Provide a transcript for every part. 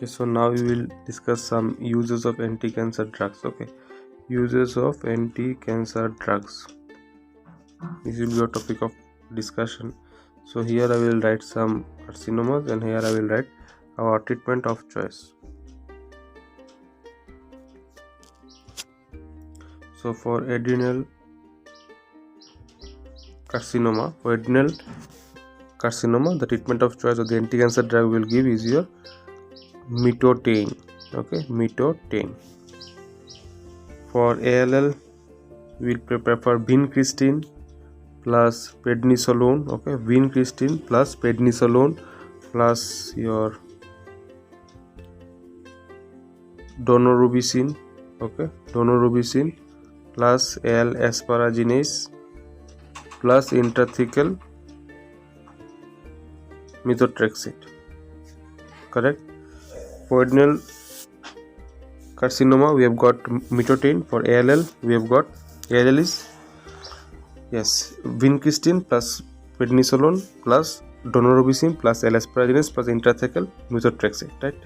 Okay, so now we will discuss some uses of anti-cancer drugs. Okay, uses of anti-cancer drugs. This will be a topic of discussion. So here I will write some carcinomas, and here I will write our treatment of choice. So for adrenal carcinoma, the treatment of choice of the anti-cancer drug will give is your metotane. Okay, metotane. For ALL, we will prefer vincristine plus prednisolone. Okay, vincristine plus prednisolone plus your daunorubicin. Okay, daunorubicin plus L-asparaginase plus intrathecal methotrexate. Correct. For adrenal carcinoma, we have got metotane. For ALL, we have got ALL is vincristine plus prednisolone plus daunorubicin plus L-asparaginase plus intrathecal methotrexate. Right.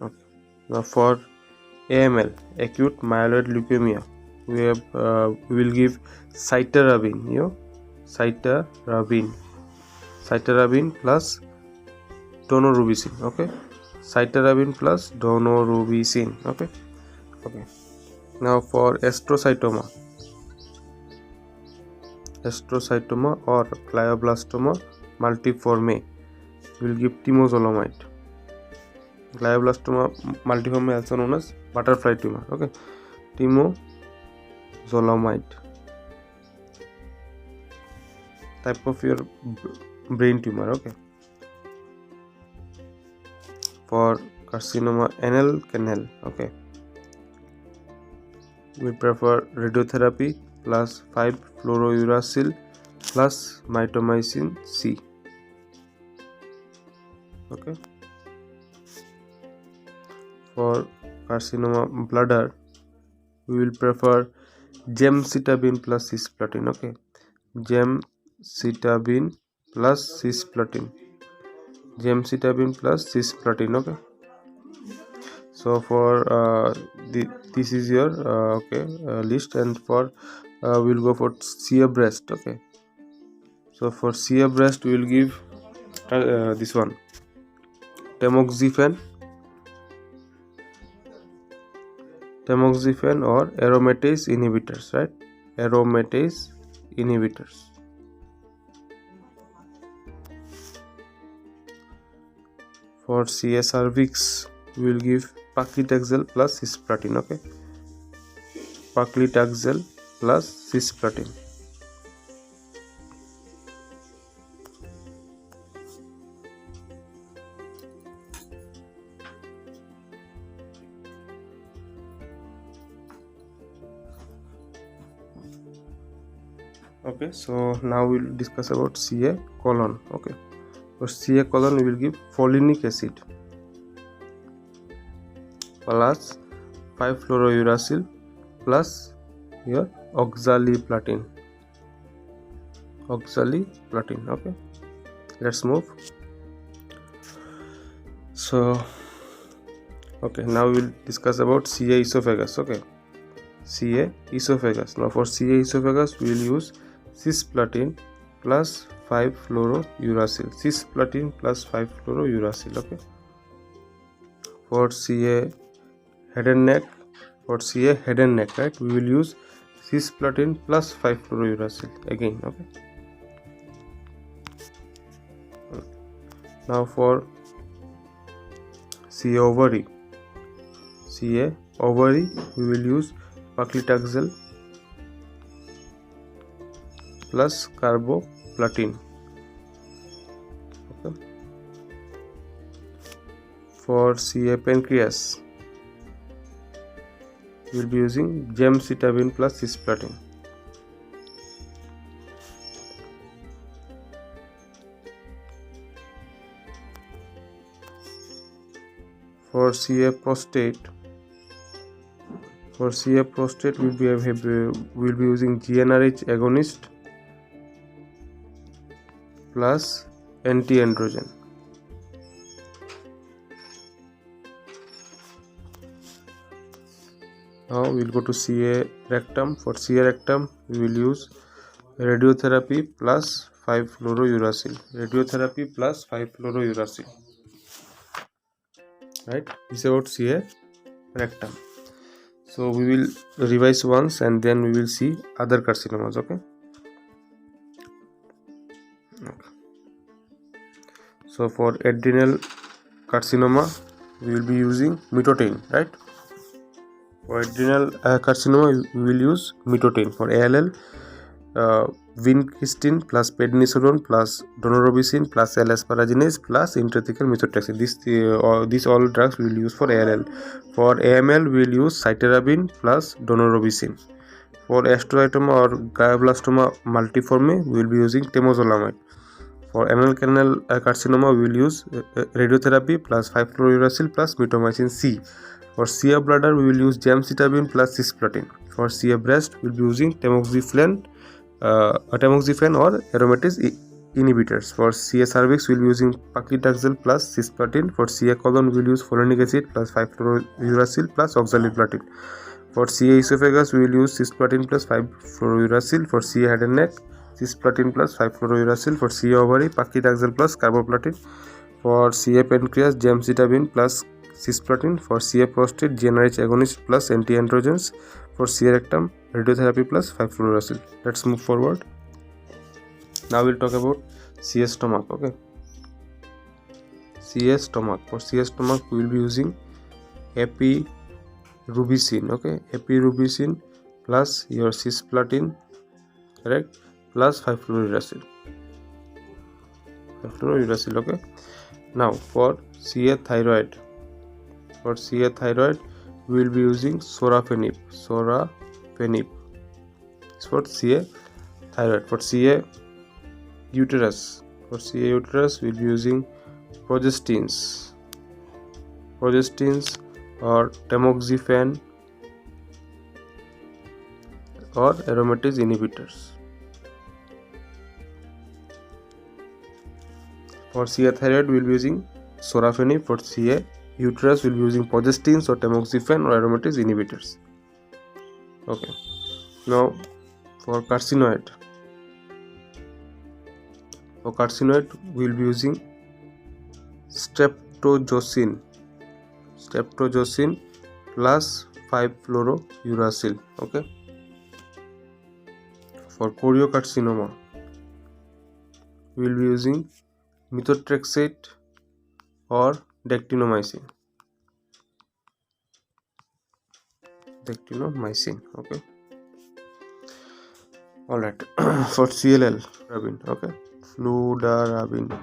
Okay. Now for AML, acute myeloid leukemia, we will give cytarabine. Cytarabine plus daunorubicin. Okay, cytarabine plus daunorubicin. Okay. Now for astrocytoma or glioblastoma multiforme, we will give temozolomide. Glioblastoma multiforme, also known as butterfly tumor. Okay, temozolomide. Type of your brain tumor. Okay. For carcinoma anal canal, okay, we prefer radiotherapy plus 5-fluorouracil plus mitomycin C. Okay. For carcinoma bladder, we will prefer gemcitabine plus cisplatin. Okay, gemcitabine plus cisplatin. Okay. So for this is your list, and for we'll go for CA breast. Okay, so for CA breast we will give this one, tamoxifen or aromatase inhibitors. Right, aromatase inhibitors. For CA cervix, we will give paclitaxel plus cisplatin. Okay, paclitaxel plus cisplatin. Okay, so now we will discuss about CA colon. Okay, for CA colon, we will give folinic acid plus 5-fluorouracil plus your oxaliplatin. Okay, let's move. So okay, now we will discuss about CA esophagus. Okay, CA esophagus. Now for CA esophagus, we will use cisplatin plus 5-fluorouracil. Okay. For CA head and neck, right, we will use cisplatin plus 5-fluorouracil again. Okay. Now for CA ovary, we will use paclitaxel plus carboplatin. Okay. For CA pancreas, we will be using gemcitabine plus cisplatin. For CA prostate, we'll be using GnRH agonist plus anti-androgen. Now we'll go to CA rectum. For CA rectum, we will use radiotherapy plus 5-fluorouracil. Radiotherapy plus 5-fluorouracil. Right? This is about CA rectum. So we will revise once and then we will see other carcinomas. Okay. So for adrenal carcinoma, we will be using mitotain, right? For adrenal carcinoma, we will use mitotain. For ALL, vincristine plus prednisolone plus daunorubicin plus L-asparaginase plus intrathecal methotrexate. These all drugs we will use for ALL. For AML, we will use cytarabine plus daunorubicin. For astrocytoma or glioblastoma multiforme, we will be using temozolomide. For anal canal carcinoma, we will use radiotherapy plus 5-fluorouracil plus mitomycin C. For CA bladder, we will use gemcitabine plus cisplatin. For CA breast, we will be using tamoxifen or aromatase inhibitors. For CA cervix, we will be using paclitaxel plus cisplatin. For CA colon, we will use folinic acid plus 5-fluorouracil plus oxaliplatin. For CA esophagus, we will use cisplatin plus 5-fluorouracil. For CA head and neck, cisplatin plus 5-fluorouracil. For CA ovary, paclitaxel plus carboplatin. For CA pancreas, gemcitabine plus cisplatin. For CA prostate, GnRH agonist plus anti-androgens. For CA rectum, radiotherapy plus 5-fluorouracil. Let's move forward. Now we'll talk about CA stomach. Okay. CA stomach. For CA stomach, we will be using epirubicin. Okay. Epirubicin plus your cisplatin, correct? Plus 5-fluorouracil. 5-fluorouracil. Okay. Now for CA thyroid. For CA thyroid, we will be using sorafenib. Sorafenib. It's for CA thyroid. For CA uterus. For CA uterus, we will be using progestins or tamoxifen or aromatase inhibitors. For CA thyroid, we will be using sorafenib. For CA uterus, we will be using progestins or tamoxifen or aromatase inhibitors. Okay. Now for carcinoid. For carcinoid, we will be using streptozocin plus 5-fluorouracil. Okay. For choriocarcinoma, we will be using methotrexate or dactinomycin. Okay. All right. For CLL, fludarabine. Okay. Fludarabine.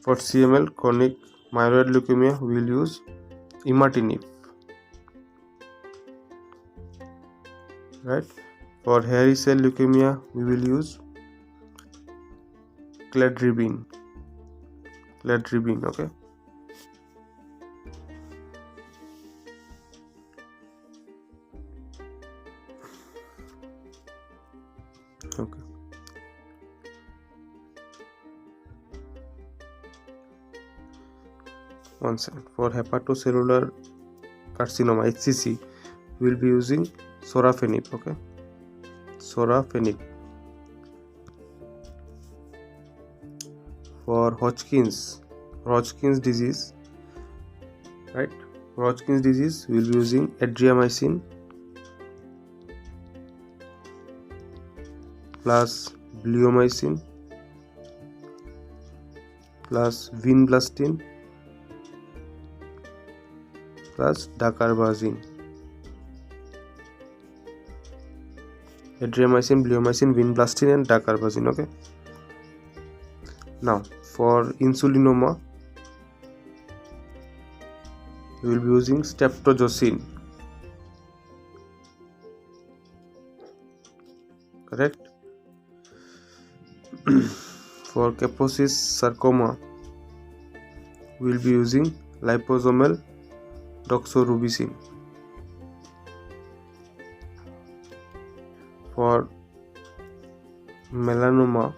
For CML, chronic myeloid leukemia, we will use imatinib. Right. For hairy cell leukemia, we will use cladribine. Okay. Okay. One second. For hepatocellular carcinoma HCC, we will be using sorafenib. Okay. Sorafenib. For Hodgkin's disease, right? For Hodgkin's disease, we will be using adriamycin plus bleomycin plus vinblastine plus dacarbazine. Adriamycin, bleomycin, vinblastine and dacarbazine. Okay. Now for insulinoma, we will be using streptozocin. Correct. For Kaposi's sarcoma, we will be using liposomal doxorubicin. For melanoma,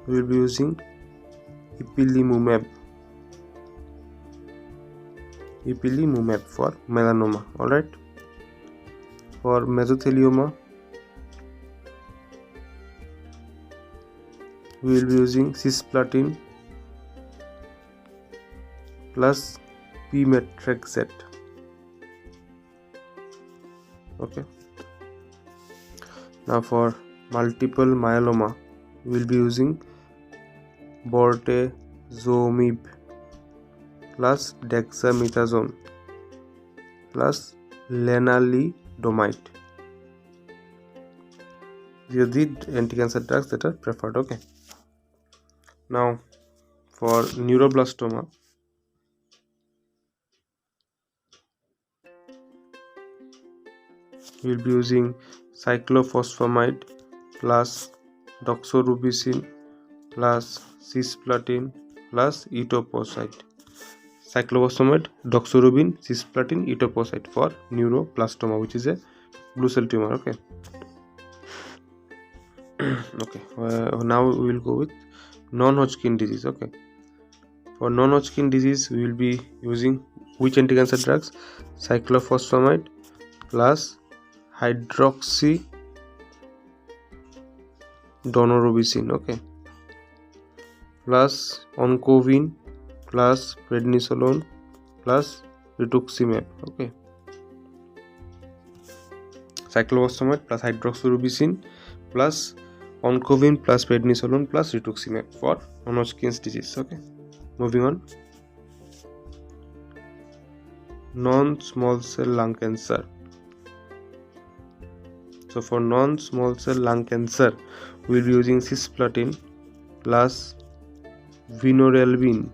we will be using ipilimumab for melanoma. Alright. For mesothelioma, we will be using cisplatin plus pemetrexate. Okay. Now for multiple myeloma, we will be using bortezomib plus dexamethasone plus lenalidomide. These are the anti-cancer drugs that are preferred. Okay. Now for neuroblastoma, we will be using cyclophosphamide plus doxorubicin plus cisplatin plus etoposide. Cyclophosphamide, doxorubin, cisplatin, etoposide for neuroblastoma, which is a blue cell tumor. Okay. Okay. Now we will go with non-Hodgkin disease. Okay. For non-Hodgkin disease, we will be using which anti-cancer drugs? Cyclophosphamide plus hydroxydorobicin. Okay. Plus oncovin plus prednisolone plus rituximab. Okay. Cyclophosphamide plus hydroxyrubicin plus oncovin plus prednisolone plus rituximab for non-Hodgkin's disease. Okay. Moving on. Non-small cell lung cancer. So for non-small cell lung cancer, we will be using cisplatin plus vinorelbine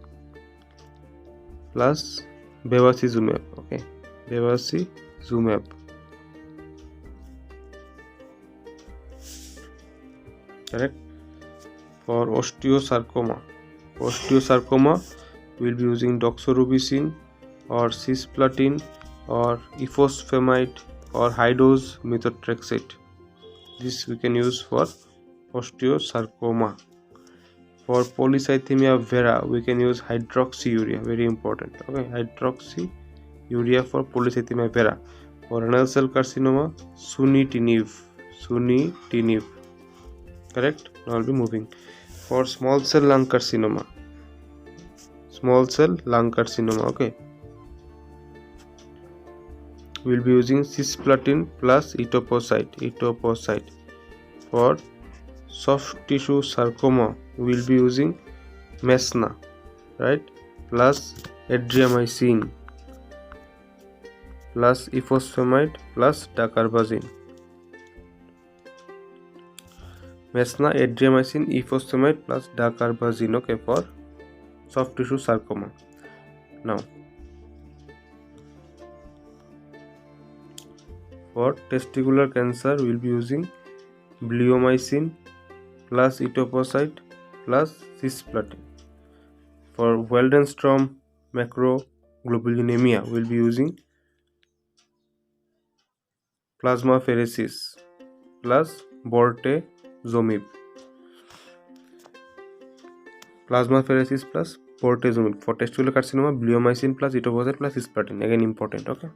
plus bevacizumab. Okay, bevacizumab. Correct. For osteosarcoma, we will be using doxorubicin or cisplatin or ifosfamide or high-dose methotrexate. This we can use for osteosarcoma. For polycythemia vera, we can use hydroxyurea. Very important. Okay, hydroxyurea for polycythemia vera. For renal cell carcinoma, sunitinib. Correct. Now I'll be moving. For small cell lung carcinoma. Okay. We'll be using cisplatin plus etoposide. For soft tissue sarcoma, we'll be using mesna, right, plus adriamycin plus ifosfamide plus dacarbazine. Mesna, adriamycin, ifosfamide plus dacarbazine. Okay, for soft tissue sarcoma. Now for testicular cancer, we will be using bleomycin plus etoposide plus cisplatin. For Waldenstrom macroglobulinemia, we will be using plasmapheresis plus bortezomib. For testicular carcinoma, bleomycin plus etoposide plus cisplatin. Again important. Okay.